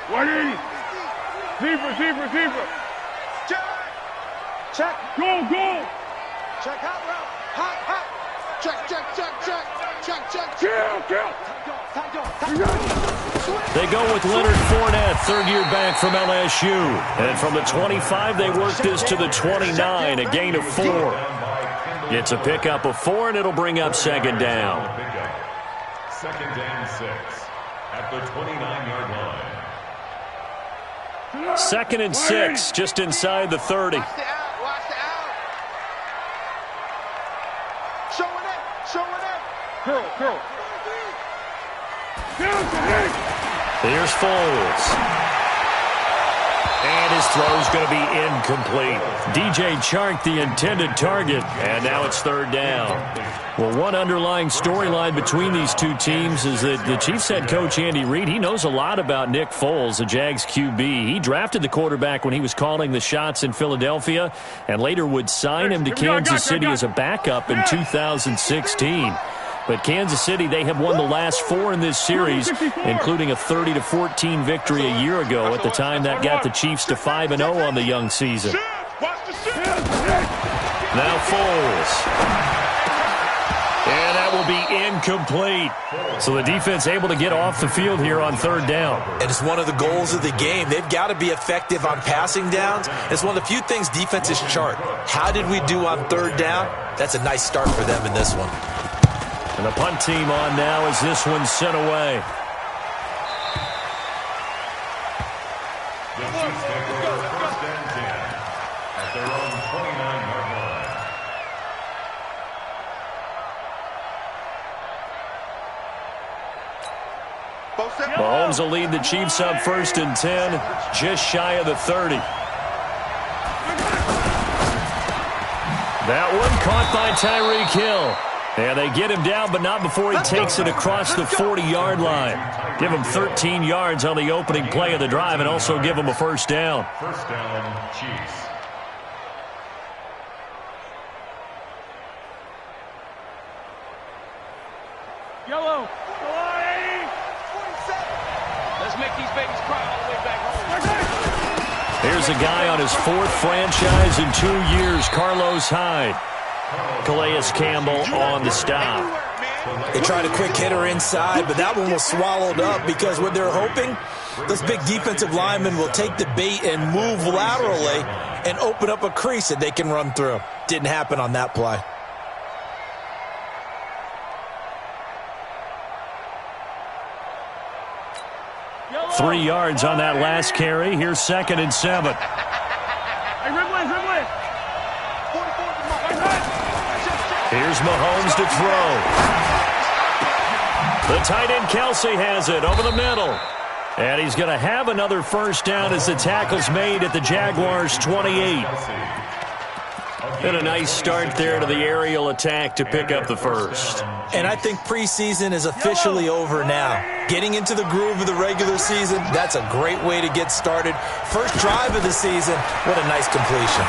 180. Zebra. Check. Go. Check out route. Hot. Check. They go with Leonard Fournette, third-year back from LSU. And from the 25, they work this to the 29, a gain of 4. It's a pickup of 4, and it'll bring up second down. Second and 6 at the 29-yard line. Second and 6, just inside the 30. Watch the out. Showing it. Curl. Here's Foles. And his throw's going to be incomplete. DJ Chark, the intended target, and now it's third down. Well, one underlying storyline between these two teams is that the Chiefs head coach Andy Reid, he knows a lot about Nick Foles, the Jags QB. He drafted the quarterback when he was calling the shots in Philadelphia and later would sign him to Kansas City as a backup in 2016. But Kansas City, they have won the last 4 in this series, including a 30-14 victory a year ago. At the time, that got the Chiefs to 5-0 on the young season. Now Foles. And that will be incomplete. So the defense able to get off the field here on third down. And it's one of the goals of the game. They've got to be effective on passing downs. It's one of the few things defenses chart. How did we do on third down? That's a nice start for them in this one. And the punt team on now as this one's sent away. The Chiefs take over first and 10 at their own 29-yard line. Mahomes will lead the Chiefs up first and 10, just shy of the 30. That one caught by Tyreek Hill. And they get him down, but not before he takes it across the 40-yard line. Give him 13 yards on the opening play of the drive and also give him a first down. First down, Chiefs. Yellow. Let's make these babies cry all the way back home. Here's a guy on his 4th franchise in 2 years, Carlos Hyde. Calais Campbell on the stop. They tried a quick hitter inside, but that one was swallowed up because what they're hoping, this big defensive lineman will take the bait and move laterally and open up a crease that they can run through. Didn't happen on that play. Yellow. 3 yards on that last carry. Here's second and 7. Hey, Ridley. Here's Mahomes to throw. The tight end Kelsey has it over the middle. And he's going to have another first down as the tackle's made at the Jaguars' 28. And a nice start there to the aerial attack to pick up the first. And I think preseason is officially over now. Getting into the groove of the regular season, that's a great way to get started. First drive of the season, what a nice completion.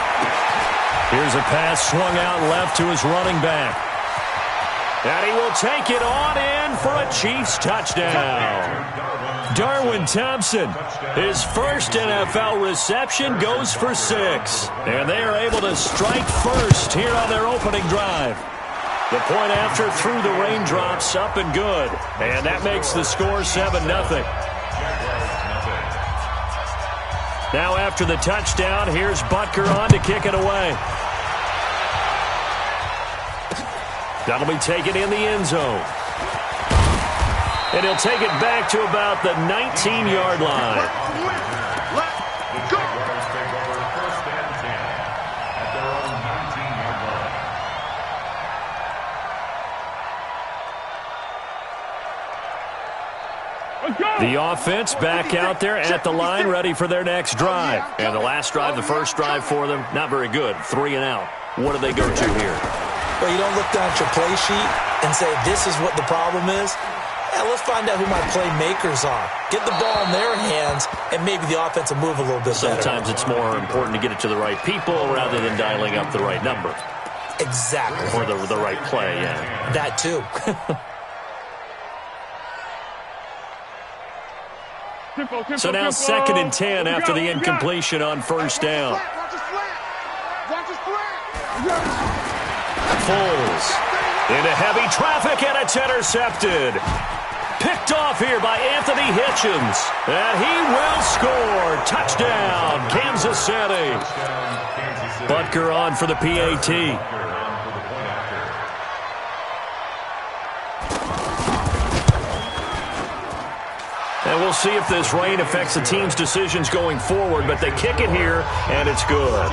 Here's a pass swung out left to his running back. And he will take it on in for a Chiefs touchdown. Darwin Thompson, his first NFL reception, goes for 6. And they are able to strike first here on their opening drive. The point after through the raindrops, up and good. And that makes the score 7-0. Now after the touchdown, here's Butker on to kick it away. That'll be taken in the end zone. And he'll take it back to about the 19-yard line. The offense back out there at the line, ready for their next drive. And the last drive, the first drive for them, not very good. 3 and out. What do they go to here? Well, you don't look down at your play sheet and say, this is what the problem is. Yeah, let's find out who my playmakers are. Get the ball in their hands, and maybe the offense will move a little bit better. Sometimes it's more important to get it to the right people rather than dialing up the right number. Exactly. Or the right play, yeah. That too. So now 2nd and 10 after the incompletion on first down. Foles into heavy traffic, and it's intercepted. Picked off here by Anthony Hitchens. And he will score. Touchdown, Kansas City. Butker on for the PAT. And we'll see if this rain affects the team's decisions going forward, but they kick it here, and it's good.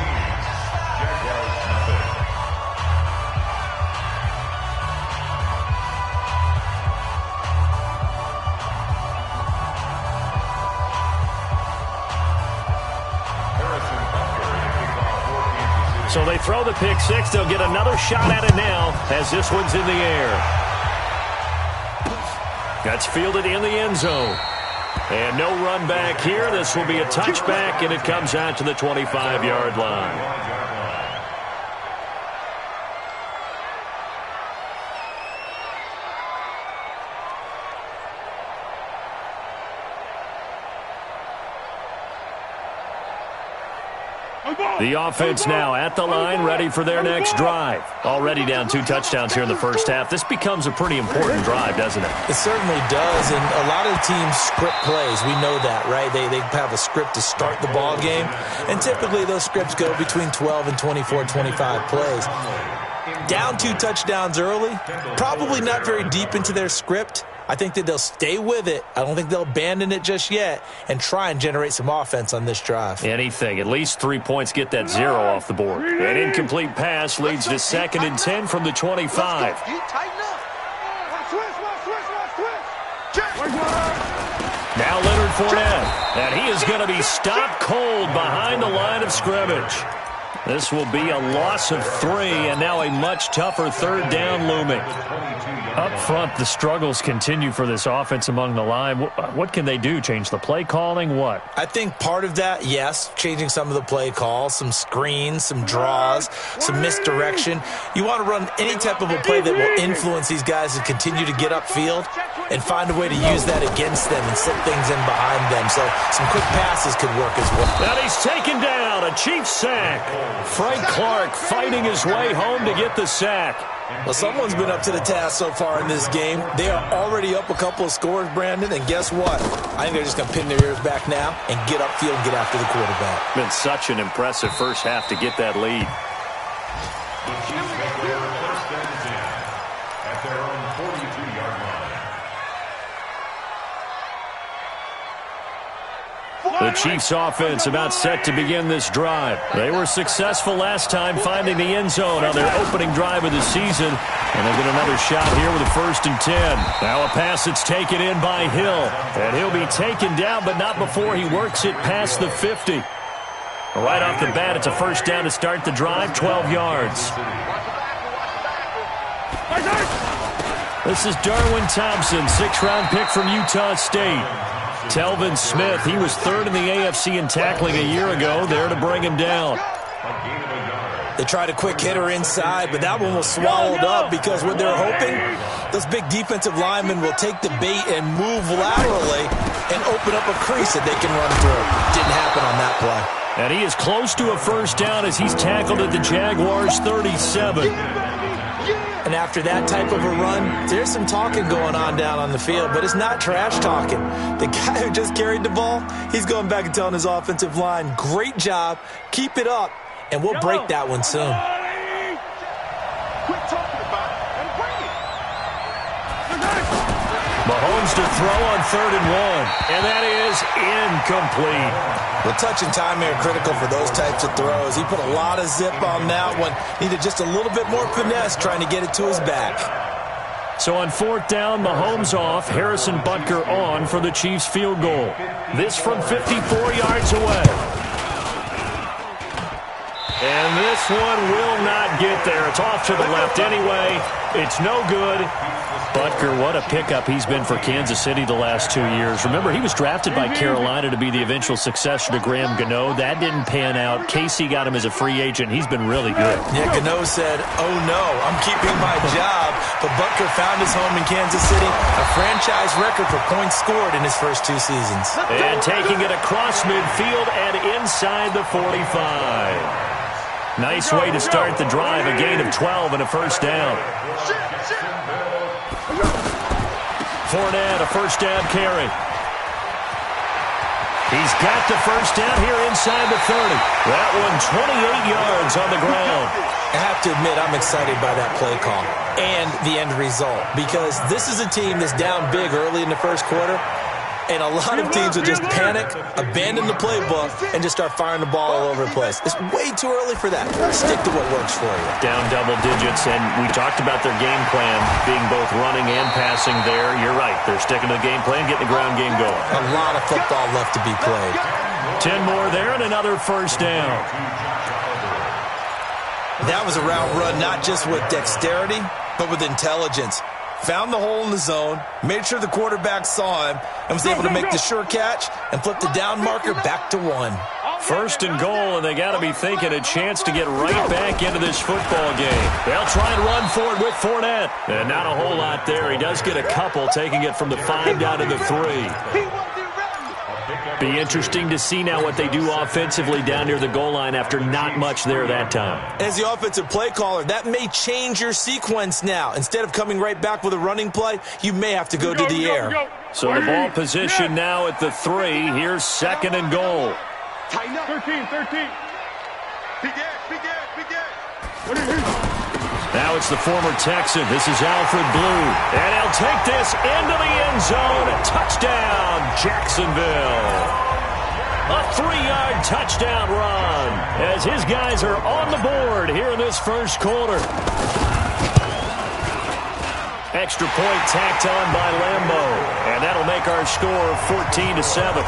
So they throw the pick six. They'll get another shot at it now as this one's in the air. That's fielded in the end zone. And no run back here. This will be a touchback, and it comes out to the 25-yard line. The offense now at the line, ready for their next drive. Already down 2 touchdowns here in the first half. This becomes a pretty important drive, doesn't it? It certainly does, and a lot of the teams script plays. We know that, right? They have a script to start the ball game, and typically those scripts go between 12 and 24, 25 plays. Down 2 touchdowns early, probably not very deep into their script. I think that they'll stay with it. I don't think they'll abandon it just yet and try and generate some offense on this drive. Anything. At least 3 points get that 0 off the board. An incomplete pass leads to 2nd and 10 from the 25. Now Leonard Fournette. And he is going to be stopped cold behind the line of scrimmage. This will be a loss of 3, and now a much tougher 3rd down looming. Up front, the struggles continue for this offense among the line. What can they do? Change the play calling? What? I think part of that, yes, changing some of the play calls, some screens, some draws, some misdirection. You want to run any type of a play that will influence these guys to continue to get upfield and find a way to use that against them and set things in behind them. So some quick passes could work as well. And he's taken down, a Chiefs sack. Frank Clark fighting his way home to get the sack. Well, someone's been up to the task so far in this game. They are already up a couple of scores, Brandon, and guess what? I think they're just going to pin their ears back now and get upfield and get after the quarterback. Been such an impressive first half to get that lead. The Chiefs make over 1st and 10 at their own 42-yard line. The Chiefs offense about set to begin this drive. They were successful last time finding the end zone on their opening drive of the season. And they'll get another shot here with a 1st and 10. Now a pass that's taken in by Hill. And he'll be taken down, but not before he works it past the 50. Right off the bat, it's a 1st down to start the drive, 12 yards. This is Darwin Thompson, 6th-round pick from Utah State. Telvin Smith, he was 3rd in the AFC in tackling a year ago, there to bring him down. They tried a quick hitter inside, but that one was swallowed up because what they're hoping, those big defensive linemen will take the bait and move laterally and open up a crease that they can run through. Didn't happen on that play. And he is close to a 1st down as he's tackled at the Jaguars' 37. And after that type of a run, there's some talking going on down on the field, but it's not trash talking. The guy who just carried the ball, he's going back and telling his offensive line, great job, keep it up, and we'll break that one soon. Quit talking about it and bring it. Mahomes to throw on 3rd and 1, and that is incomplete. Well, touch and time here critical for those types of throws. He put a lot of zip on that one. Needed just a little bit more finesse trying to get it to his back. So on 4th down, Mahomes off, Harrison Butker on for the Chiefs field goal. This from 54 yards away. And this one will not get there. It's off to the left anyway. It's no good. Butker, what a pickup he's been for Kansas City the last 2 years. Remember, he was drafted by Carolina to be the eventual successor to Graham Gano. That didn't pan out. Casey got him as a free agent. He's been really good. Yeah, Gano said, "Oh no, I'm keeping my job." But Butker found his home in Kansas City, a franchise record for points scored in his first 2 seasons. And taking it across midfield and inside the 45. Nice way to start the drive, a gain of 12 and a first down. Fournette, a first down carry. He's got the first down here inside the 30. That one 28 yards on the ground. I have to admit, I'm excited by that play call and the end result, because this is a team that's down big early in the first quarter, and a lot of teams will just panic, abandon the playbook, and just start firing the ball all over the place. It's way too early for that. Stick to what works for you. Down double digits, and we talked about their game plan being both running and passing there. You're right. They're sticking to the game plan, getting the ground game going. A lot of football left to be played. 10 more there and another first down. That was a route run not just with dexterity, but with intelligence. Found the hole in the zone, made sure the quarterback saw him, and was able to make the sure catch and flip the down marker back to 1. First and goal, and they got to be thinking a chance to get right back into this football game. They'll try and run for it with Fournette. And not a whole lot there. He does get a couple, taking it from the 5 down to the 3. Be interesting to see now what they do offensively down near the goal line after not much there that time. As the offensive play caller, that may change your sequence now. Instead of coming right back with a running play, you may have to go to the air. So the ball position now at the 3. Here's second and goal. 13. Now it's the former Texan. This is Alfred Blue. And he'll take this into the end zone. Touchdown, Jacksonville. A 3-yard touchdown run as his guys are on the board here in this first quarter. Extra point tacked on by Lambo. And that'll make our score 14-7.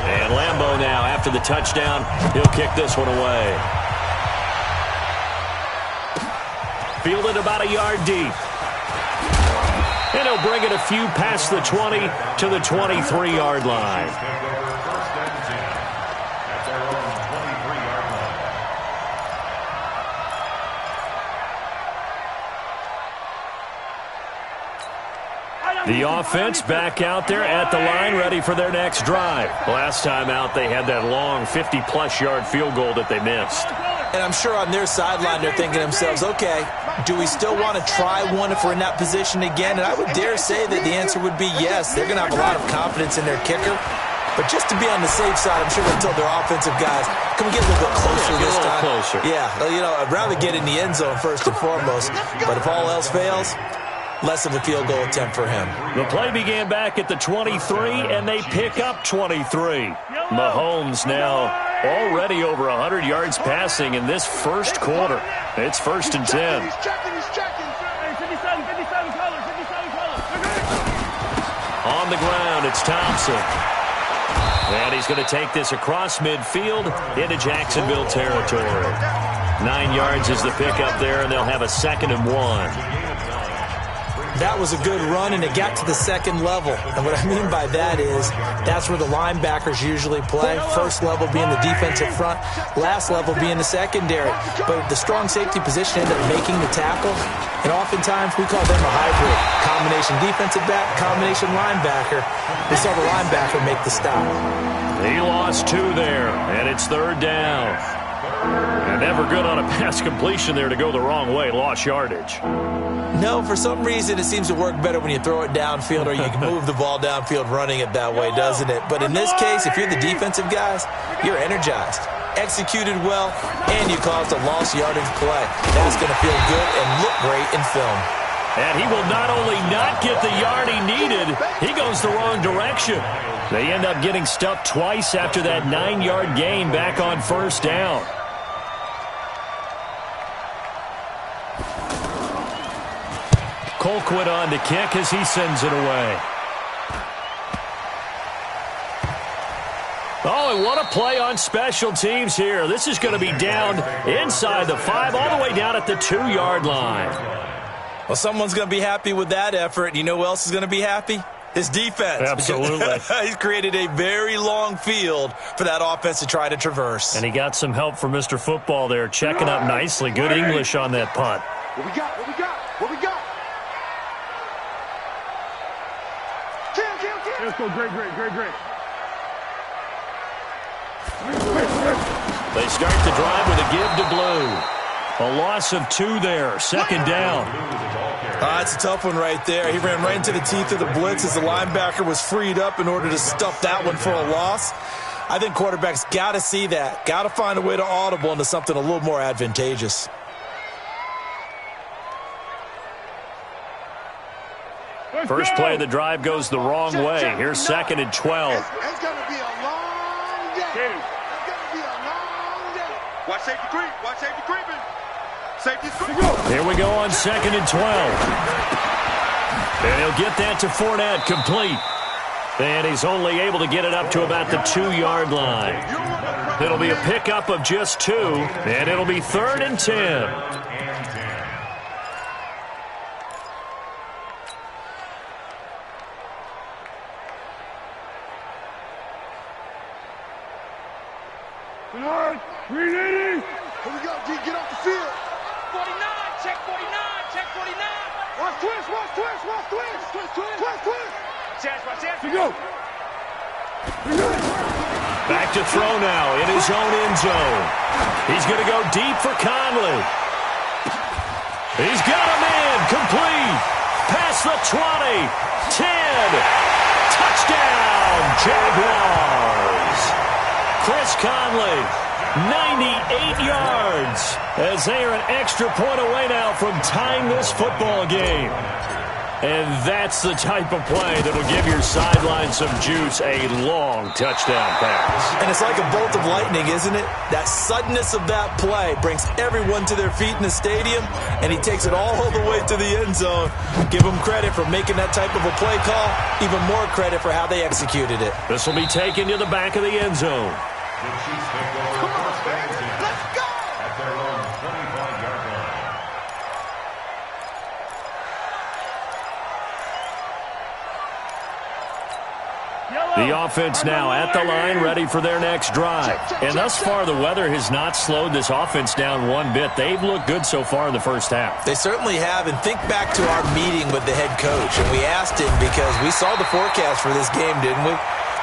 And Lambo now, after the touchdown, he'll kick this one away. Fielded about a yard deep. And he'll bring it a few past the 20 to the 23-yard line. The offense back out there at the line, ready for their next drive. Last time out, they had that long 50-plus yard field goal that they missed. And I'm sure on their sideline, they're thinking to themselves, okay, do we still want to try one if we're in that position again? And I would dare say that the answer would be yes. They're going to have a lot of confidence in their kicker. But just to be on the safe side, I'm sure they told their offensive guys, can we get a little bit closer this time? Closer. Yeah, you know, I'd rather get in the end zone first and foremost. But if all else fails, less of a field goal attempt for him. The play began back at the 23, and they pick up 23. Mahomes now already over 100 yards passing in this first quarter. It's 1st and 10. He's checking. 57 colors. On the ground, it's Thompson. And he's going to take this across midfield into Jacksonville territory. 9 yards is the pickup there, and they'll have a 2nd and 1. That was a good run, and it got to the second level. And what I mean by that is that's where the linebackers usually play. First level being the defensive front, last level being the secondary. But the strong safety position ended up making the tackle, and oftentimes we call them a hybrid. Combination defensive back, combination linebacker. We saw the linebacker make the stop. He lost 2 there, and it's 3rd down. And never good on a pass completion there to go the wrong way. Lost yardage. No, for some reason it seems to work better when you throw it downfield or you can move the ball downfield running it that way, doesn't it? But in this case, if you're the defensive guys, you're energized, executed well, and you caused a lost yardage play. That's going to feel good and look great in film. And he will not only not get the yard he needed, he goes the wrong direction. They end up getting stuffed twice after that 9-yard gain back on 1st down. Colquitt on to kick as he sends it away. Oh, and what a play on special teams here. This is going to be down inside the 5, all the way down at the 2-yard line. Well, someone's going to be happy with that effort. You know who else is going to be happy? His defense. Absolutely. He's created a very long field for that offense to try to traverse. And he got some help from Mr. Football there, checking up nicely. Good English on that punt. What we got? What we got? What we got? Kill. Let's go. Great. They start the drive with a give to Blue. A loss of 2 there, second down. It's a tough one right there. He ran right into the teeth of the blitz as the linebacker was freed up in order to stuff that one for a loss. I think quarterbacks got to see that. Got to find a way to audible into something a little more advantageous. First play of the drive goes the wrong way. Here's second and 12. It's going to be a long day. It's going to be a long day. Watch safety creep. Watch safety creeping. Safety's creeping. Here we go on second and 12. And he'll get that to Fournette, complete. And he's only able to get it up to about the 2-yard line. It'll be a pickup of just 2, and it'll be 3rd and 10. Here we go, D. Get off the field. 49, check 49. Watch twist. Chance. Here we go. Back to throw now in his own end zone. He's going to go deep for Conley. He's got a man, complete. Past the 20, 10. Touchdown, Jaguars. Chris Conley, 98 yards, as they are an extra point away now from tying this football game. And that's the type of play that will give your sideline some juice, a long touchdown pass. And it's like a bolt of lightning, isn't it? That suddenness of that play brings everyone to their feet in the stadium, and he takes it all the way to the end zone. Give him credit for making that type of a play call, even more credit for how they executed it. This will be taken to the back of the end zone. The Chiefs take over first and 10 at their own 25-yard line. The offense now at the line, ready for their next drive. And thus far, the weather has not slowed this offense down one bit. They've looked good so far in the first half. They certainly have, and think back to our meeting with the head coach, and we asked him because we saw the forecast for this game, didn't we?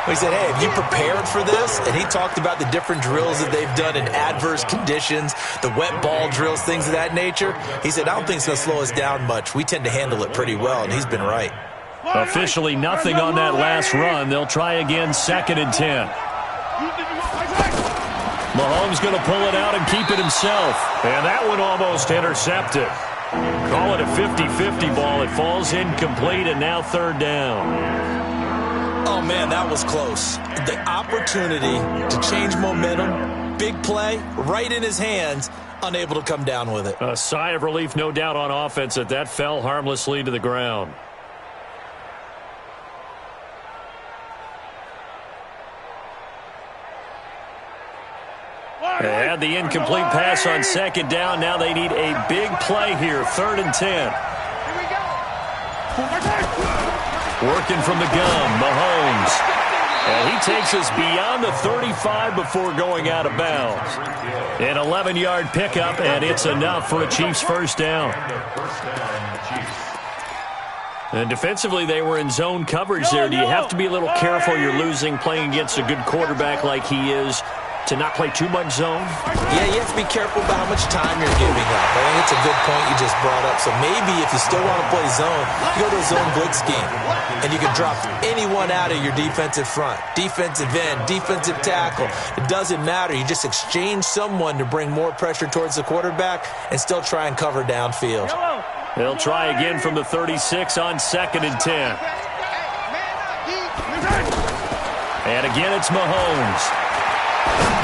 We said, hey, have you prepared for this? And he talked about the different drills that they've done in adverse conditions, the wet ball drills, things of that nature. He said, I don't think it's going to slow us down much. We tend to handle it pretty well, and he's been right. Officially nothing on that last run. They'll try again, second and 10. Mahomes going to pull it out and keep it himself. And that one almost intercepted. Call it a 50-50 ball. It falls incomplete, and now third down. Oh, man, that was close. The opportunity to change momentum, big play, right in his hands, unable to come down with it. A sigh of relief, no doubt, on offense that fell harmlessly to the ground. They had the incomplete pass on second down. Now they need a big play here, third and 10. Working from the gun, Mahomes. And he takes us beyond the 35 before going out of bounds. An 11-yard pickup, and it's enough for a Chiefs first down. And defensively, they were in zone coverage there. Do you have to be a little careful? You're losing, playing against a good quarterback like he is, to not play too much zone? Yeah, you have to be careful about how much time you're giving up. I think it's a good point you just brought up. So maybe if you still want to play zone, you go to a zone blitz scheme. And you can drop anyone out of your defensive front. Defensive end, defensive tackle. It doesn't matter. You just exchange someone to bring more pressure towards the quarterback and still try and cover downfield. They'll try again from the 36 on second and 10. And again, it's Mahomes.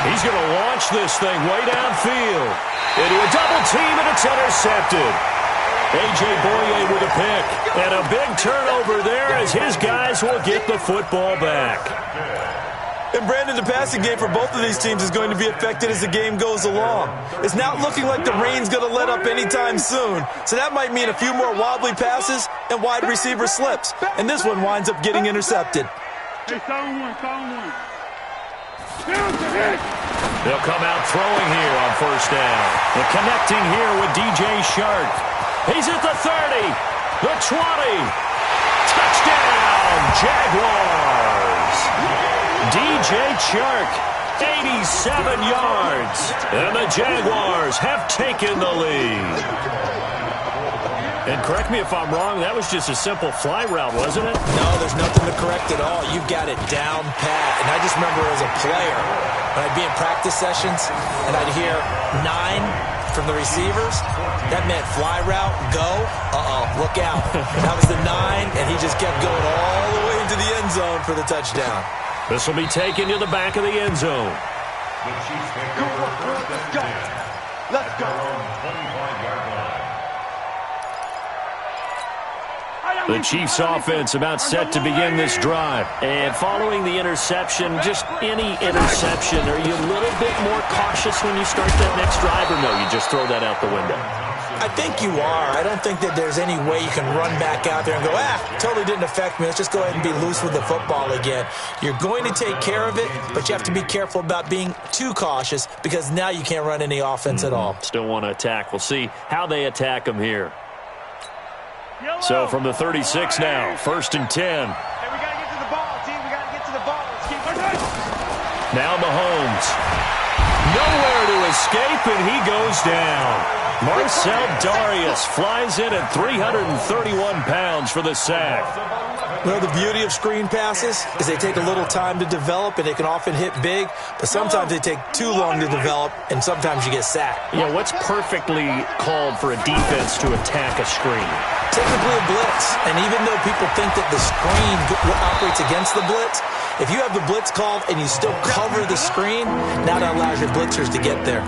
He's going to launch this thing way downfield into a double team, and it's intercepted. A.J. Boye with a pick, and a big turnover there as his guys will get the football back. It And Brandon, the passing game for both of these teams is going to be affected as the game goes along. It's not looking like the rain's going to let up anytime soon, so that might mean a few more wobbly passes and wide receiver slips. And this one winds up getting intercepted. Hey, sound one. They'll come out throwing here on first down. And connecting here with DJ Shark. He's at the 30, the 20. Touchdown, Jaguars. DJ Chark, 87 yards. And the Jaguars have taken the lead. And correct me if I'm wrong, that was just a simple fly route, wasn't it? No, there's nothing to correct at all. You've got it down pat. And I just remember as a player, when I'd be in practice sessions and I'd hear 9 from the receivers, that meant fly route, go, look out. That was the 9, and he just kept going all the way into the end zone for the touchdown. This will be taken to the back of the end zone. The Chiefs take Go, over first let's and go. 10 Let's at go. their own 25-yard line. The Chiefs offense about set to begin this drive. And following the interception, just any interception, are you a little bit more cautious when you start that next drive, or no, you just throw that out the window? I think you are. I don't think that there's any way you can run back out there and go, totally didn't affect me. Let's just go ahead and be loose with the football again. You're going to take care of it, but you have to be careful about being too cautious because now you can't run any offense at all. Still want to attack. We'll see how they attack them here. So from the 36 now, first and 10. Hey, we got to get to the ball, team. We got to get to the ball. Let's keep it. Now Mahomes. Nowhere to escape, and he goes down. Marcel Darius flies in at 331 pounds for the sack. Well, the beauty of screen passes is they take a little time to develop, and they can often hit big, but sometimes they take too long to develop, and sometimes you get sacked. Yeah, what's perfectly called for a defense to attack a screen? Typically a blitz, and even though people think that the screen operates against the blitz, if you have the blitz called and you still cover the screen, now that allows your blitzers to get there.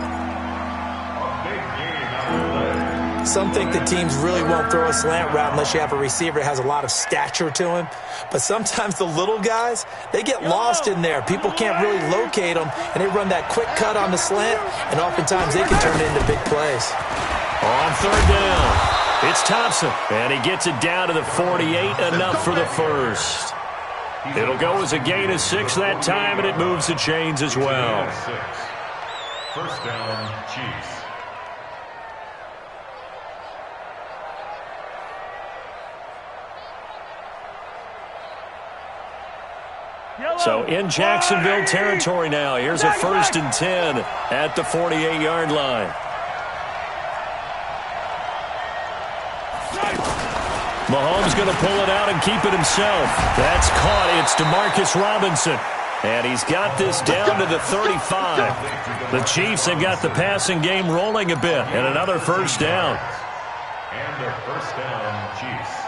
Some think that teams really won't throw a slant route unless you have a receiver that has a lot of stature to him. But sometimes the little guys, they get lost in there. People can't really locate them, and they run that quick cut on the slant, and oftentimes they can turn it into big plays. On third down, it's Thompson, and he gets it down to the 48, enough for the first. It'll go as a gain of 6 that time, and it moves the chains as well. First down, Chiefs. So in Jacksonville territory now. Here's a first and 10 at the 48-yard line. Mahomes going to pull it out and keep it himself. That's caught. It's Demarcus Robinson. And he's got this down to the 35. The Chiefs have got the passing game rolling a bit. And another first down. And their first down, Chiefs.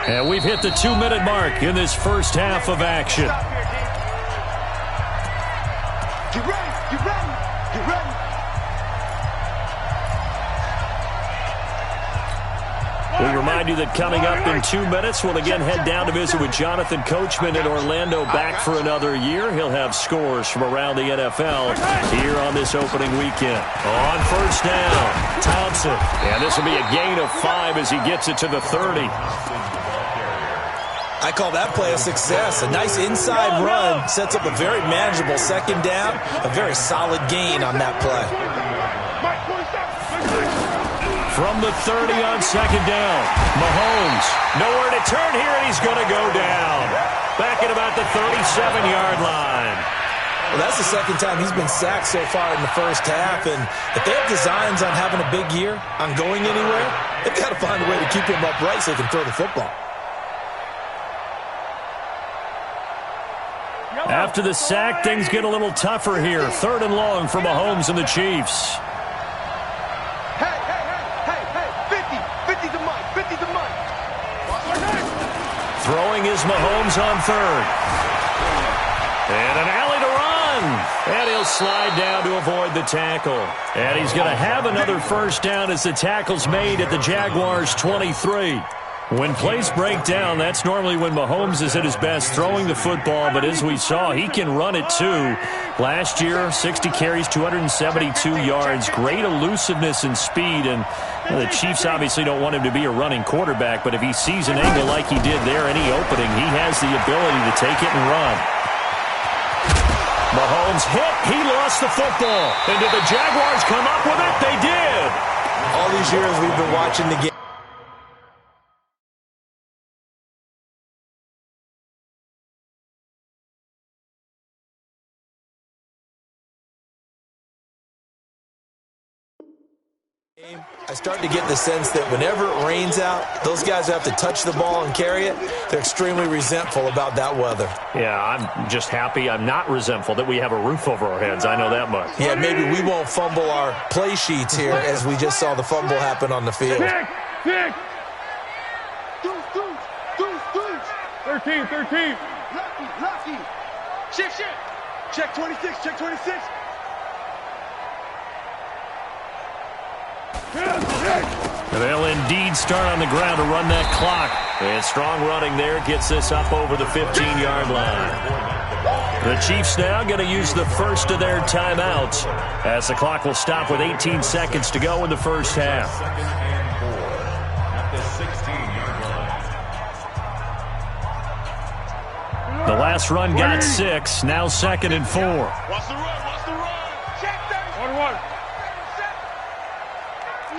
And we've hit the 2-minute mark in this first half of action. Get ready, get ready, get ready. We remind you that coming up in 2 minutes, we'll again head down to visit with Jonathan Coachman in Orlando, back for another year. He'll have scores from around the NFL here on this opening weekend. On first down, Thompson. And this will be a gain of 5 as he gets it to the 30. I call that play a success. A nice inside run sets up a very manageable second down, a very solid gain on that play. From the 30 on second down, Mahomes, nowhere to turn here, and he's going to go down. Back at about the 37-yard line. Well, that's the second time he's been sacked so far in the first half, and if they have designs on having a big year, on going anywhere, they've got to find a way to keep him upright so they can throw the football. After the sack, things get a little tougher here. 3rd and long for Mahomes and the Chiefs. Hey, 50 to Mike, 50 to Mike. Throwing is Mahomes on 3rd. And an alley to run. And he'll slide down to avoid the tackle. And he's going to have another first down as the tackle's made at the Jaguars' 23. When plays break down, that's normally when Mahomes is at his best throwing the football, but as we saw, he can run it too. Last year, 60 carries, 272 yards, great elusiveness and speed, and the Chiefs obviously don't want him to be a running quarterback, but if he sees an angle like he did there, any opening, he has the ability to take it and run. Mahomes hit, he lost the football, and did the Jaguars come up with it? They did! All these years we've been watching the game. I start to get the sense that whenever it rains out, those guys who have to touch the ball and carry it, they're extremely resentful about that weather. Yeah, I'm just happy I'm not resentful that we have a roof over our heads. I know that much. Yeah, maybe we won't fumble our play sheets here as we just saw the fumble happen on the field. Deuce. 13. Lucky. Shift. Check 26. They'll indeed start on the ground to run that clock. And strong running there gets this up over the 15-yard line. The Chiefs now going to use the first of their timeouts as the clock will stop with 18 seconds to go in the first half. The last run got 6, now 2nd and 4. Watch the run. Check 1.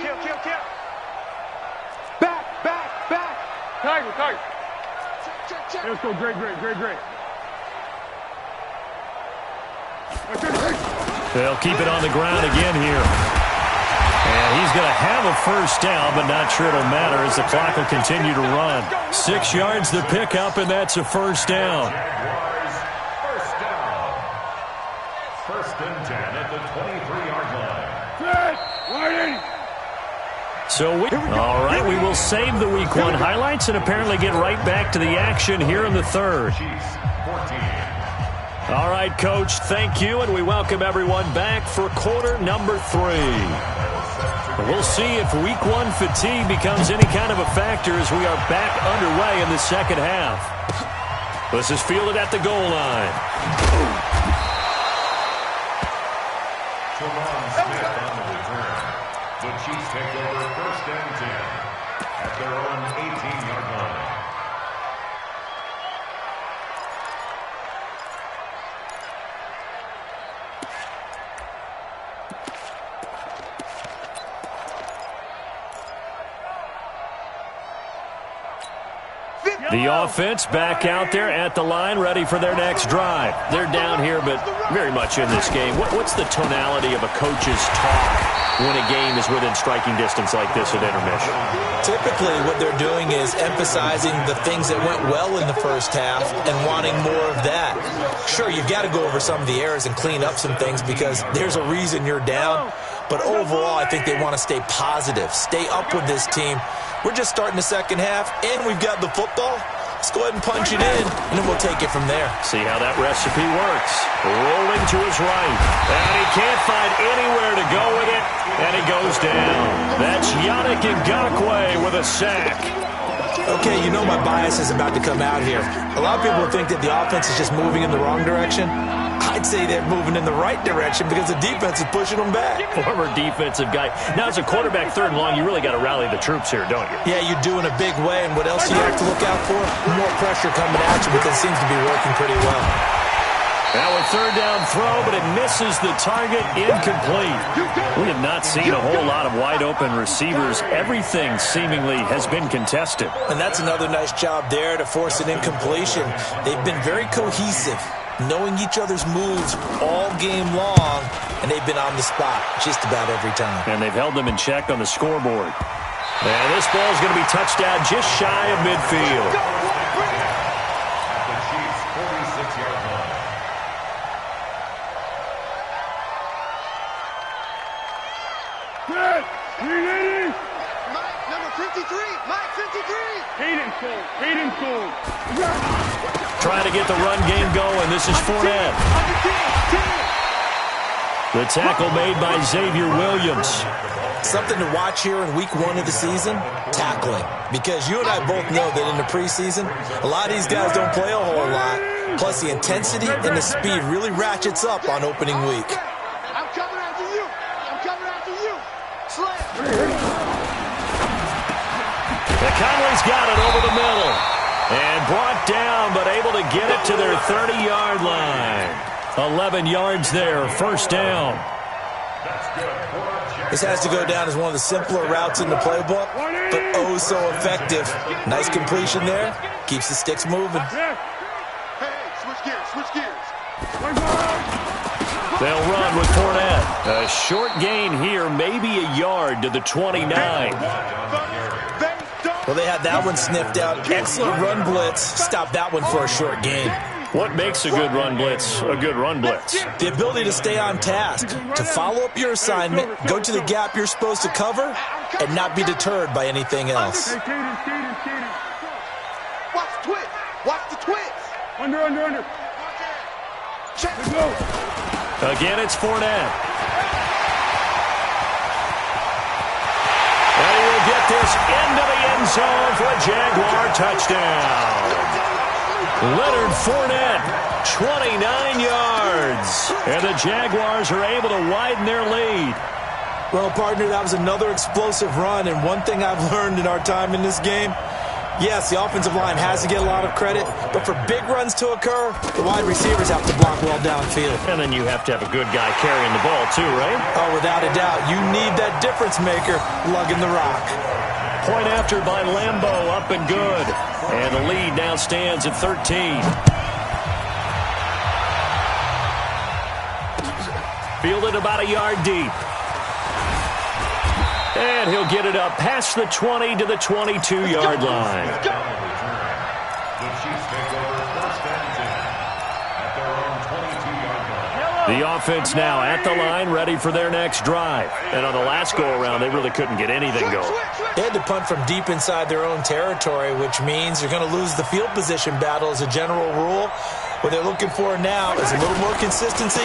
Kill. Back. Tiger. Check. Let's go, great. They'll keep it on the ground again here. And he's going to have a first down, but not sure it'll matter as the clock will continue to run. 6 yards to pick up, and that's a first down. First and 10 at the 23-yard line. All right, we will save the Week 1 highlights and apparently get right back to the action here in the third. All right, Coach, thank you, and we welcome everyone back for quarter number 3. We'll see if Week 1 fatigue becomes any kind of a factor as we are back underway in the second half. This is fielded at the goal line. The Chiefs take over first and 10 at their own 18-yard line. The offense back out there at the line, ready for their next drive. They're down here, but very much in this game. What's the tonality of a coach's talk when a game is within striking distance like this at intermission? Typically, what they're doing is emphasizing the things that went well in the first half and wanting more of that. Sure, you've got to go over some of the errors and clean up some things because there's a reason you're down. But overall, I think they want to stay positive, stay up with this team. We're just starting the second half, and we've got the football. Let's go ahead and punch it in, and then we'll take it from there. See how that recipe works. Rolling to his right. And he can't find anywhere to go with it, and he goes down. That's Yannick Ngakoue with a sack. Okay, you know my bias is about to come out here. A lot of people think that the offense is just moving in the wrong direction. I'd say they're moving in the right direction because the defense is pushing them back. Former defensive guy. Now, as a quarterback, 3rd and long, you really got to rally the troops here, don't you? Yeah, you do in a big way, and what else do you have to look out for? More pressure coming at you because it seems to be working pretty well. Now a 3rd down throw, but it misses the target, incomplete. We have not seen a whole lot of wide-open receivers. Everything seemingly has been contested. And that's another nice job there to force an incompletion. They've been very cohesive, knowing each other's moves all game long, and they've been on the spot just about every time. And they've held them in check on the scoreboard. And this ball is going to be touchdown just shy of midfield. At the Chiefs' 46-yard line. Mike, number 53. Mike, 53. Hayden Cole. Trying to get the run game going. This is Fournette. The tackle made by Xavier Williams. Something to watch here in week 1 of the season, tackling. Because you and I both know that in the preseason, a lot of these guys don't play a whole lot. Plus, the intensity and the speed really ratchets up on opening week. I'm coming after you. I'm coming after you. Slam. Conley's got it over the middle. And brought down, but able to get it to their 30-yard line. 11 yards there, first down. This has to go down as one of the simpler routes in the playbook, but oh so effective. Nice completion there. Keeps the sticks moving. Hey, switch gears, switch gears. They'll run with Fournette. A short gain here, maybe a yard to the 29. Well, they had that one sniffed out. Excellent run blitz. Stop that one for a short gain. What makes a good run blitz a good run blitz? The ability to stay on task, to follow up your assignment, go to the gap you're supposed to cover, and not be deterred by anything else. Watch the twist. Watch the twist. Under. Check. Again, it's Fournette. And he will get this into the end zone for a Jaguar touchdown. Leonard Fournette, 29 yards. And the Jaguars are able to widen their lead. Well, partner, that was another explosive run, and one thing I've learned in our time in this game, yes, the offensive line has to get a lot of credit, but for big runs to occur, the wide receivers have to block well downfield. And then you have to have a good guy carrying the ball too, right? Oh, without a doubt. You need that difference maker lugging the rock. Point after by Lambeau, up and good. And the lead now stands at 13. Fielded about a yard deep. And he'll get it up past the 20 to the 22-yard line. The Chiefs take over first and 10 at their own 22-yard line. The offense now at the line, ready for their next drive. And on the last go-around, they really couldn't get anything going. They had to punt from deep inside their own territory, which means they're going to lose the field position battle as a general rule. What they're looking for now is a little more consistency,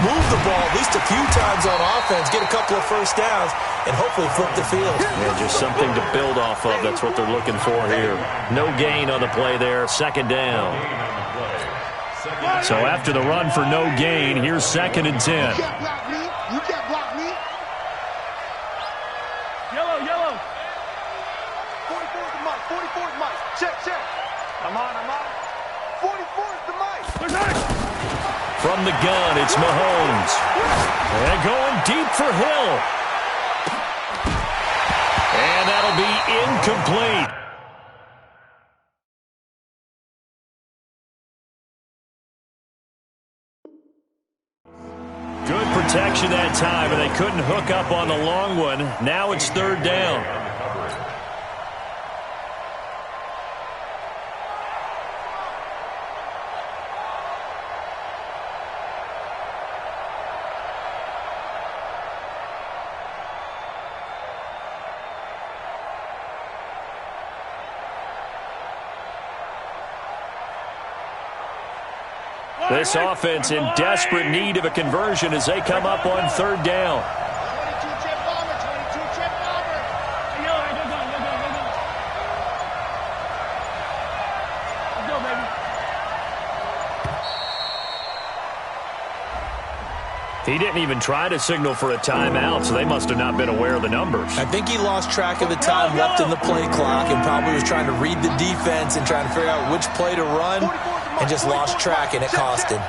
move the ball at least a few times on offense, get a couple of first downs, and hopefully flip the field. Yeah, just something to build off of. That's what they're looking for here. No gain on the play there, second down. So after the run for no gain, here's second and 10. You can't block me. You can't block me. Yellow. 44 is the mic. 44 is the mic. Check. I'm on. 44 is the mic. From the gun, it's Mahomes. And going deep for Hill. And that'll be incomplete. Good protection that time, and they couldn't hook up on the long one. Now it's third down. This offense in desperate need of a conversion as they come up on third down. 22 chip bomber. Let's go, baby. He didn't even try to signal for a timeout, so they must have not been aware of the numbers. I think he lost track of the time left in the play clock and probably was trying to read the defense and trying to figure out which play to run and just lost track, and it cost him. On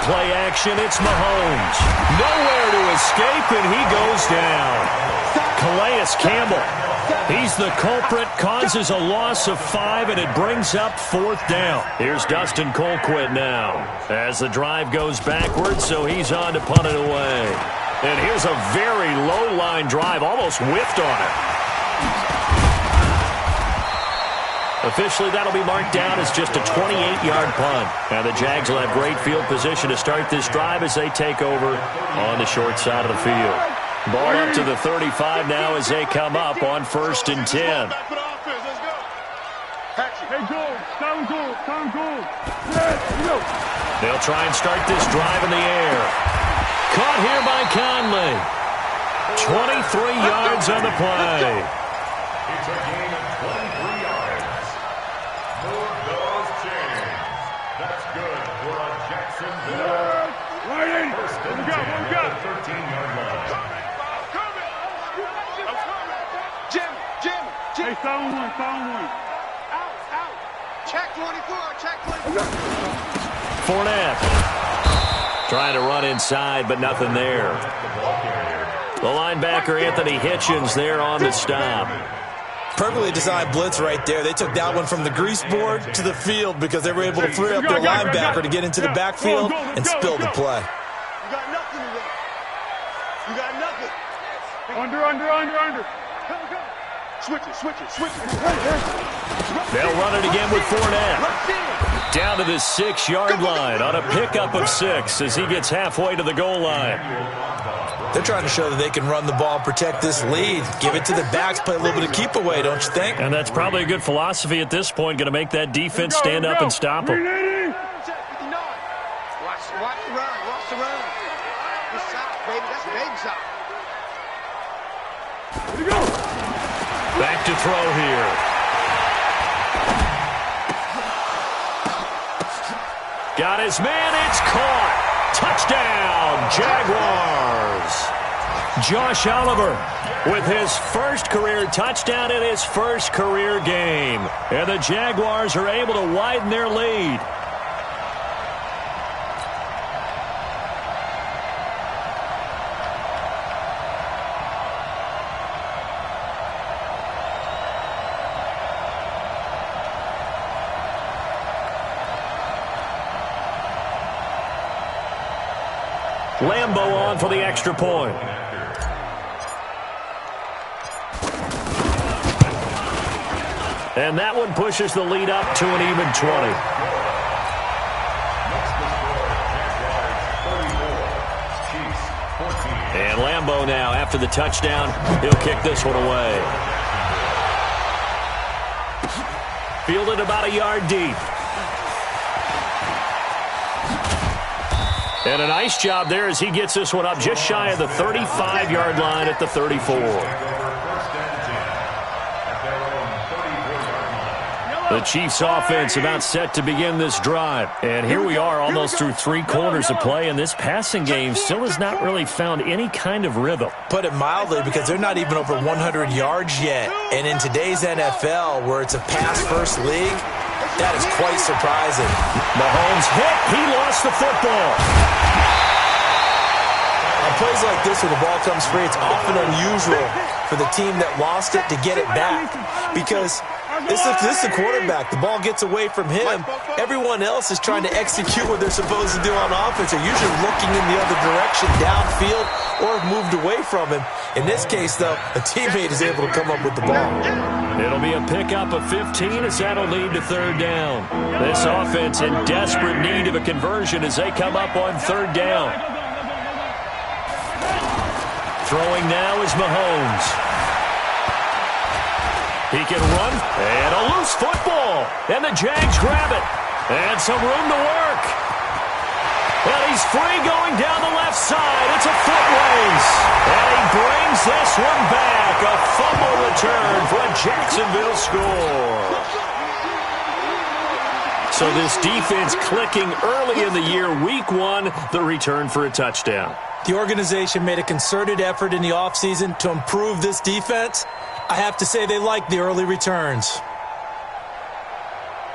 play action, it's Mahomes. Nowhere to escape, and he goes down. Calais Campbell. He's the culprit, causes a loss of 5, and it brings up fourth down. Here's Dustin Colquitt now as the drive goes backwards, so he's on to punt it away. And here's a very low-line drive, almost whiffed on it. Officially, that'll be marked down as just a 28-yard punt. Now the Jags will have great field position to start this drive as they take over on the short side of the field. Ball up to the 35 now as they come up on first and 10. Hey, go. Sound good. They'll try and start this drive in the air. Caught here by Conley. 23 yards on the play. It's a gain of 23 yards. Move those chains. That's good for a Jacksonville. First and 10 at the 13-yard line. Jim. Hey, found one. Out. Check 24, check 24. Fournette trying to run inside, but nothing there. The linebacker, Anthony Hitchens, there on the stop. Perfectly designed blitz right there. They took that one from the grease board to the field because they were able to free up their linebacker to get into the backfield and spill the play. You got nothing today. You got nothing. Under. Switch it. They'll run it again with Fournette. Down to the 6-yard line on a pickup of 6 as he gets halfway to the goal line. They're trying to show that they can run the ball and protect this lead. Give it to the backs, play a little bit of keep away, don't you think? And that's probably a good philosophy at this point, going to make that defense stand up and stop them. Watch the run. Good shot, baby. That's a big shot. Back to throw here. Got his man. It's caught. Touchdown, Jaguars. Josh Oliver with his first career touchdown in his first career game. And the Jaguars are able to widen their lead. Lambo on for the extra point. And that one pushes the lead up to an even 20. And Lambo now, after the touchdown, he'll kick this one away. Fielded about a yard deep. And a nice job there as he gets this one up just shy of the 35-yard line at the 34. The Chiefs offense about set to begin this drive. And here we are almost through 3 quarters of play, and this passing game still has not really found any kind of rhythm. Put it mildly, because they're not even over 100 yards yet. And in today's NFL, where it's a pass-first league, that is quite surprising. Mahomes hit. He lost the football. On plays like this where the ball comes free, it's often unusual for the team that lost it to get it back, because this is the quarterback. The ball gets away from him. Everyone else is trying to execute what they're supposed to do on offense. They're usually looking in the other direction, downfield, or have moved away from him. In this case, though, a teammate is able to come up with the ball. It'll be a pickup of 15 as that'll lead to 3rd down. This offense in desperate need of a conversion as they come up on 3rd down. Throwing now is Mahomes. He can run, and a loose football. And the Jags grab it. And some room to work. And he's free going down the left side. It's a foot race. And he brings this one back. A fumble return for a Jacksonville score. So this defense clicking early in the year. Week 1, the return for a touchdown. The organization made a concerted effort in the offseason to improve this defense. I have to say they like the early returns.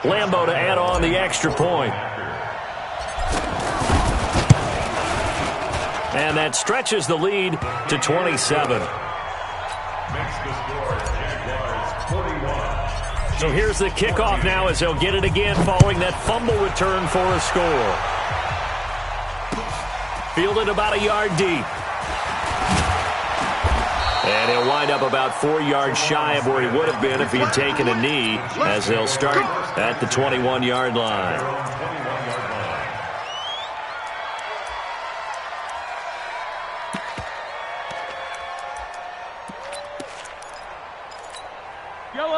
Lambo to add on the extra point. And that stretches the lead to 27. So here's the kickoff now as they'll get it again following that fumble return for a score. Fielded about a yard deep. And he'll wind up about 4 yards shy of where he would have been if he had taken a knee, as they'll start at the 21-yard line.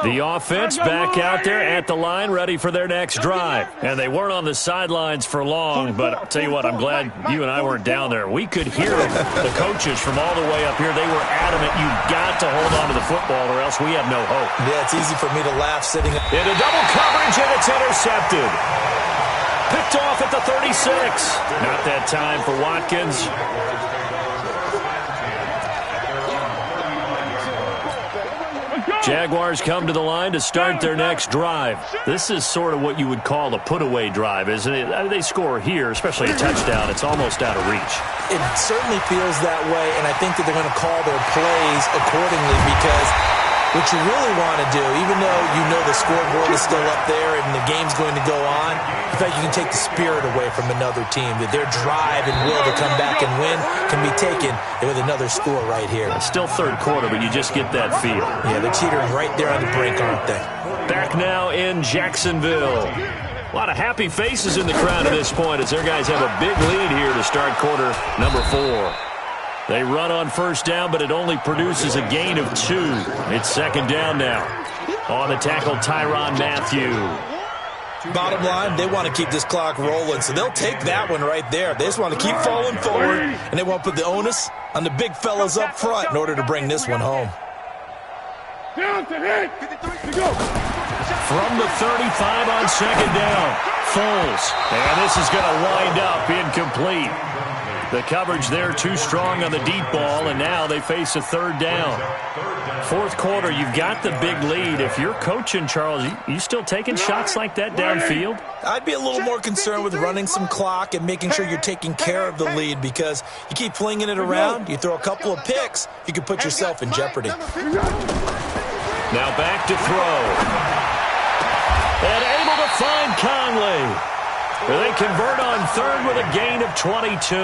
The offense back out there at the line, ready for their next drive. And they weren't on the sidelines for long, but I'll tell you what, I'm glad you and I weren't down there. We could hear the coaches from all the way up here. They were adamant, you've got to hold on to the football or else we have no hope. Yeah, it's easy for me to laugh sitting into double coverage, and it's intercepted. Picked off at the 36. Not that time for Watkins. Jaguars come to the line to start their next drive. This is sort of what you would call a put-away drive, isn't it? I mean, they score here, especially a touchdown. It's almost out of reach. It certainly feels that way, and I think that they're going to call their plays accordingly because what you really want to do, even though you know the scoreboard is still up there and the game's going to go on, in fact, you can take the spirit away from another team, that their drive and will to come back and win can be taken with another score right here. It's still third quarter, but you just get that feel. Yeah, they're teetering right there on the brink, aren't they? Back now in Jacksonville. A lot of happy faces in the crowd at this point as their guys have a big lead here to start quarter number 4. They run on first down, but it only produces a gain of 2. It's second down now. On the tackle, Tyrann Mathieu. Bottom line, they want to keep this clock rolling, so they'll take that one right there. They just want to keep falling forward, and they want to put the onus on the big fellas up front in order to bring this one home. From the 35 on second down, Foles. And this is going to wind up incomplete. The coverage there too strong on the deep ball, and now they face a third down. Fourth quarter, you've got the big lead. If you're coaching, Charles, you still taking shots like that downfield? I'd be a little more concerned with running some clock and making sure you're taking care of the lead because you keep flinging it around, you throw a couple of picks, you can put yourself in jeopardy. Now back to throw. And able to find Conley. They convert on third with a gain of 22.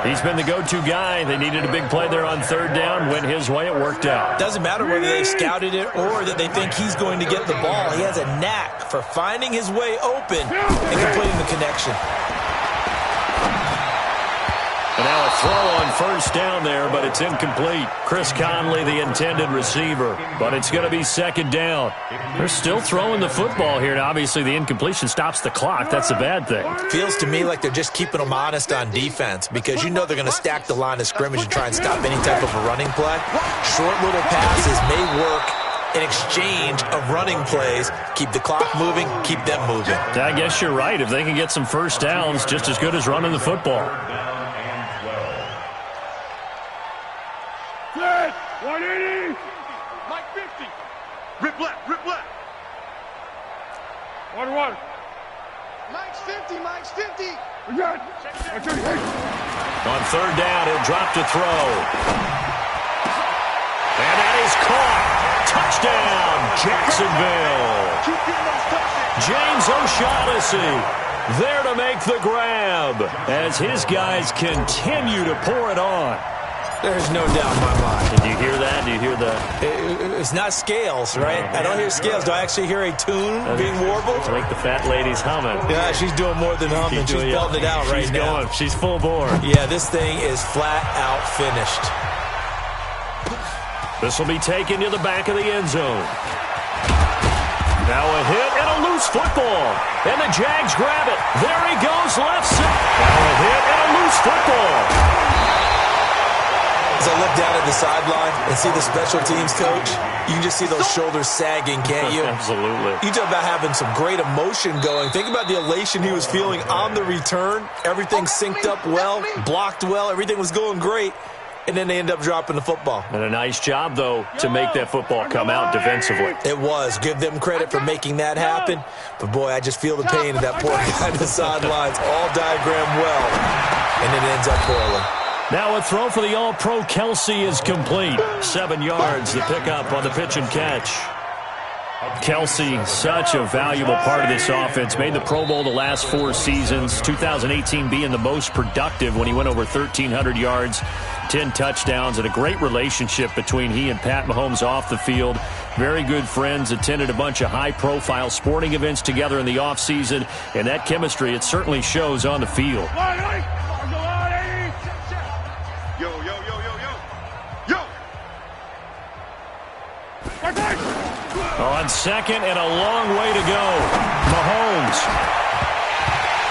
He's been the go-to guy. They needed a big play there on third down. Went his way. It worked out. Doesn't matter whether they've scouted it or that they think he's going to get the ball. He has a knack for finding his way open and completing the connection. And now a throw on first down there, but it's incomplete. Chris Conley, the intended receiver. But it's going to be second down. They're still throwing the football here. Now, obviously, the incompletion stops the clock. That's a bad thing. Feels to me like they're just keeping them honest on defense because you know they're going to stack the line of scrimmage and try and stop any type of a running play. Short little passes may work in exchange of running plays. Keep the clock moving, keep them moving. I guess you're right. If they can get some first downs, just as good as running the football. 180. Mike 50. Rip left, rip left. 1-1. Mike's 50, Mike's 50. We got it. On third down, he'll drop to throw. And that is caught. Touchdown, Jacksonville. James O'Shaughnessy there to make the grab as his guys continue to pour it on. There's no doubt in my mind. Did you hear that? Do you hear the... It's not scales, right? I don't hear scales. Do I actually hear a tune being warbled? It's like the fat lady's humming. Yeah, she's doing more than humming. She's belting it out right now. She's full bore. Yeah, this thing is flat out finished. This will be taken to the back of the end zone. Now a hit and a loose football. And the Jags grab it. There he goes, left side. Now a hit and a loose football. As I look down at the sideline and see the special teams coach, you can just see those shoulders sagging, can't you? Absolutely. You talk about having some great emotion going. Think about the elation he was feeling on the return. Everything synced up well, blocked well, everything was going great. And then they end up dropping the football. And a nice job, though, to make that football come out defensively. It was. Give them credit for making that happen. But, boy, I just feel the pain of that poor guy on the sidelines. All diagrammed well. And it ends up poorly. Now a throw for the All-Pro Kelsey is complete. 7 yards, the pickup on the pitch and catch. Kelsey, such a valuable part of this offense. Made the Pro Bowl the last 4 seasons. 2018 being the most productive when he went over 1,300 yards, 10 touchdowns, and a great relationship between he and Pat Mahomes off the field. Very good friends, attended a bunch of high-profile sporting events together in the offseason, and that chemistry, it certainly shows on the field. On second and a long way to go. Mahomes.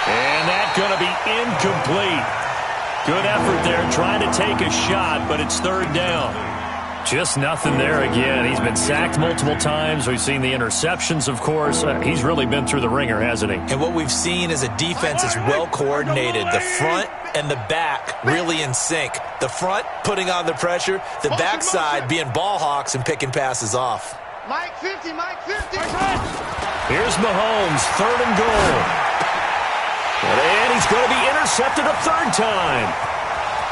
And that's going to be incomplete. Good effort there trying to take a shot, but it's third down. Just nothing there again. He's been sacked multiple times. We've seen the interceptions, of course. He's really been through the ringer, hasn't he? And what we've seen is a defense is well coordinated. The front and the back really in sync. The front putting on the pressure. The backside being ball hawks and picking passes off. Mike 50, Mike 50. Here's Mahomes, third and goal. And he's going to be intercepted a third time.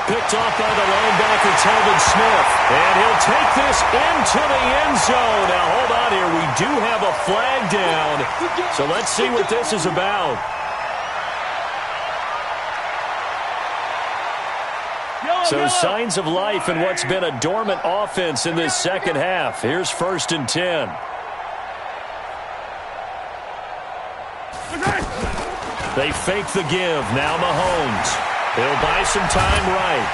Picked off by the linebacker, Telvin Smith. And he'll take this into the end zone. Now, hold on here. We do have a flag down. So let's see what this is about. So signs of life in what's been a dormant offense in this second half. Here's 1st and 10. They fake the give. Now Mahomes. He'll buy some time right.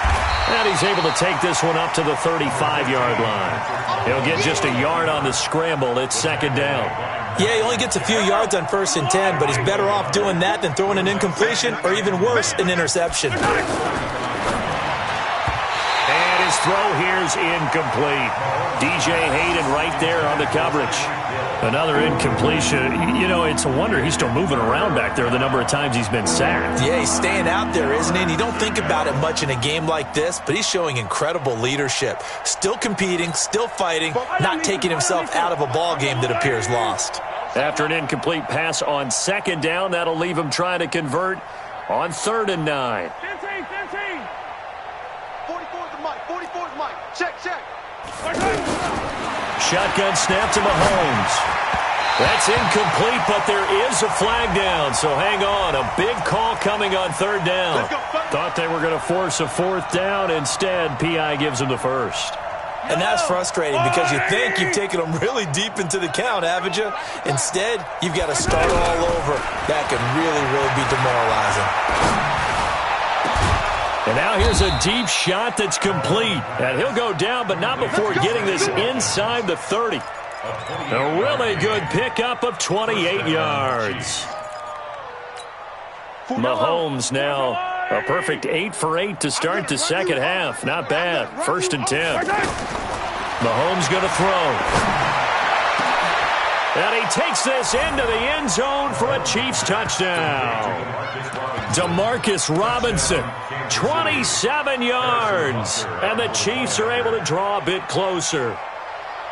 And he's able to take this one up to the 35-yard line. He'll get just a yard on the scramble. It's second down. Yeah, he only gets a few yards on 1st and 10, but he's better off doing that than throwing an incompletion or even worse, an interception. And his throw here's incomplete. DJ Hayden right there on the coverage. Another incompletion. You know, it's a wonder he's still moving around back there the number of times he's been sacked. Yeah, he's staying out there, isn't he? And you don't think about it much in a game like this, but he's showing incredible leadership. Still competing, still fighting, not taking himself out of a ball game that appears lost. After an incomplete pass on second down, that'll leave him trying to convert on 3rd and 9. 15. 44's Mike. 44's Mike. Check. Shotgun snap to Mahomes. That's incomplete, but there is a flag down, so hang on. A big call coming on 3rd down. Thought they were going to force a 4th down. Instead, P.I. gives them the 1st. And that's frustrating because you think you've taken them really deep into the count, haven't you? Instead, you've got to start all over. That can really, really be demoralizing. And now here's a deep shot that's complete. And he'll go down, but not before getting this inside the 30. A really good pickup of 28 yards. Mahomes now a perfect 8 for 8 to start the second half. Not bad. 1st and 10. Mahomes going to throw. And he takes this into the end zone for a Chiefs touchdown. Demarcus Robinson, 27 yards. And the Chiefs are able to draw a bit closer.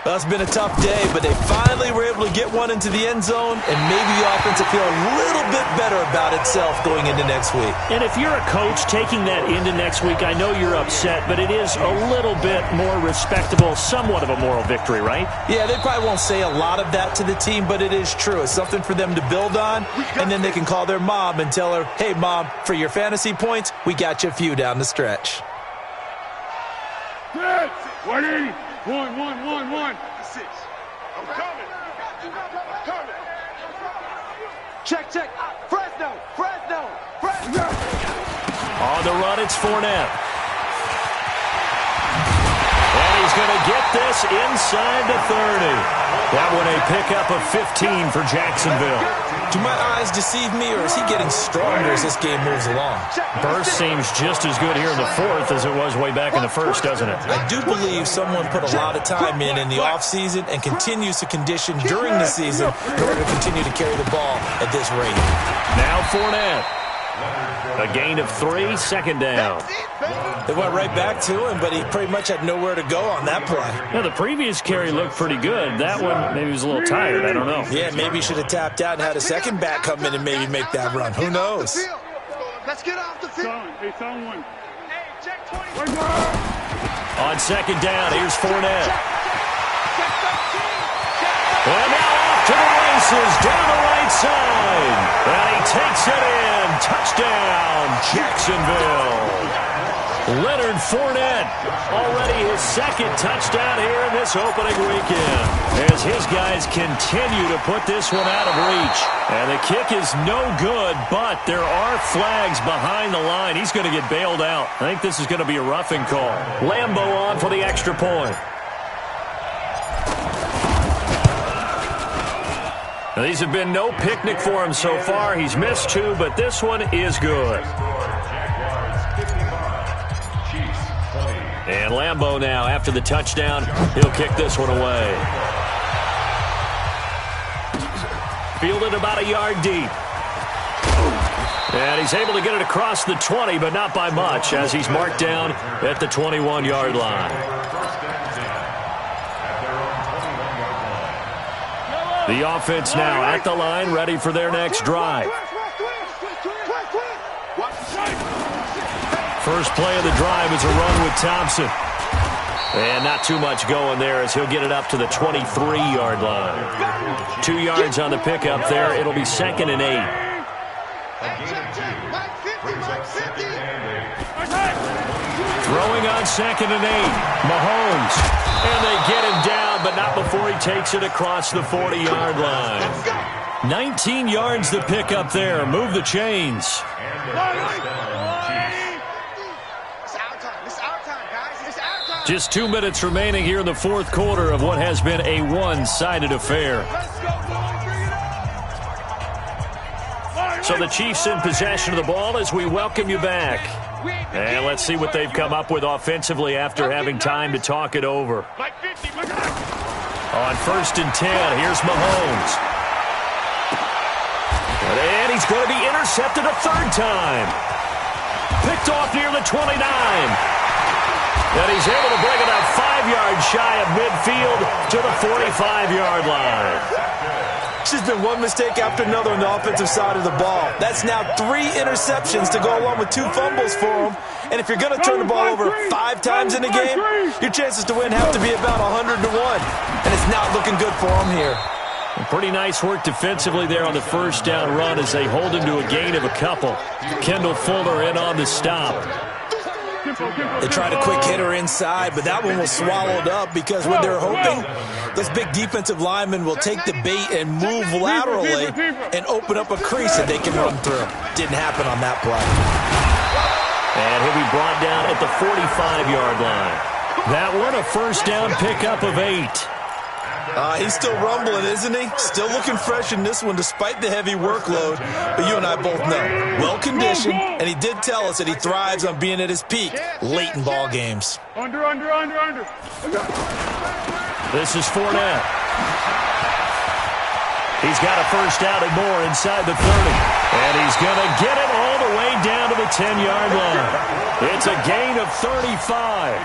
Well, it's been a tough day, but they finally were able to get one into the end zone, and maybe the offense will feel a little bit better about itself going into next week. And if you're a coach taking that into next week, I know you're upset, but it is a little bit more respectable, somewhat of a moral victory, right? Yeah, they probably won't say a lot of that to the team, but it is true. It's something for them to build on, and then they can call their mom and tell her, hey, Mom, for your fantasy points, we got you a few down the stretch. Good. 180. One. 6. I'm coming. Check. Fresno. On the run, it's Fournette. And he's going to get this inside the 30. That one a pickup of 15 for Jacksonville. Do my eyes deceive me, or is he getting stronger as this game moves along? Burst seems just as good here in the 4th as it was way back in the 1st, doesn't it? I do believe someone put a lot of time in the offseason and continues to condition during the season in order to continue to carry the ball at this rate. Now Fournette. A gain of 3, second down. They went right back to him, but he pretty much had nowhere to go on that play. Yeah, the previous carry looked pretty good. That one, maybe he was a little tired. I don't know. Yeah, maybe he should have tapped out and had a second back come in and maybe make that run. Who knows? Let's get off the field. Hey, someone. Hey, check 20. On second down, here's Fournette. And now off to the races, down the right side. And he takes it in. Touchdown, Jacksonville. Leonard Fournette, already his second touchdown here in this opening weekend, as his guys continue to put this one out of reach. And the kick is no good, but there are flags behind the line. He's going to get bailed out. I think this is going to be a roughing call. Lambeau on for the extra point. Now, these have been no picnic for him so far. He's missed 2, but this one is good. And Lambeau now, after the touchdown, he'll kick this one away. Fielded about a yard deep. And he's able to get it across the 20, but not by much, as he's marked down at the 21-yard line. The offense now at the line, ready for their next drive. First play of the drive is a run with Thompson. And not too much going there as he'll get it up to the 23-yard line. 2 yards on the pickup there. It'll be 2nd and 8. Throwing on 2nd and 8. Mahomes. And they get him down, but not before he takes it across the 40-yard line. 19 yards to pick up there. Move the chains. Just 2 minutes remaining here in the fourth quarter of what has been a one-sided affair. So the Chiefs in possession of the ball as we welcome you back. And let's see what they've come up with offensively after having time to talk it over. On 1st and 10, here's Mahomes. And he's going to be intercepted a 3rd time. Picked off near the 29. And he's able to bring it up 5 yards shy of midfield to the 45-yard line. It's just been one mistake after another on the offensive side of the ball. That's now 3 interceptions to go along with 2 fumbles for him. And if you're going to turn the ball over 5 times in a game, your chances to win have to be about 100 to 1. And it's not looking good for him here. Pretty nice work defensively there on the first down run as they hold him to a gain of a couple. Kendall Fuller in on the stop. They tried a quick hitter inside, but that one was swallowed up because when they're hoping, those big defensive linemen will take the bait and move laterally and open up a crease that they can run through. Didn't happen on that play. And he'll be brought down at the 45-yard line. That one, a first down pickup of 8. He's still rumbling, isn't he? Still looking fresh in this one despite the heavy workload. But you and I both know, well-conditioned, and he did tell us that he thrives on being at his peak late in ball games. Under. This is Fournette. He's got a first down and more inside the 30. And he's going to get it all the way down to the 10-yard line. It's a gain of 35.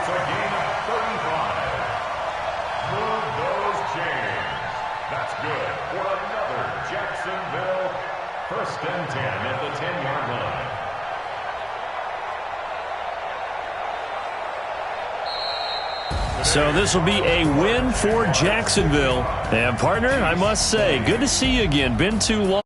That's good for another Jacksonville 1st and 10 at the 10-yard line. So this will be a win for Jacksonville. And partner, I must say, good to see you again. Been too long.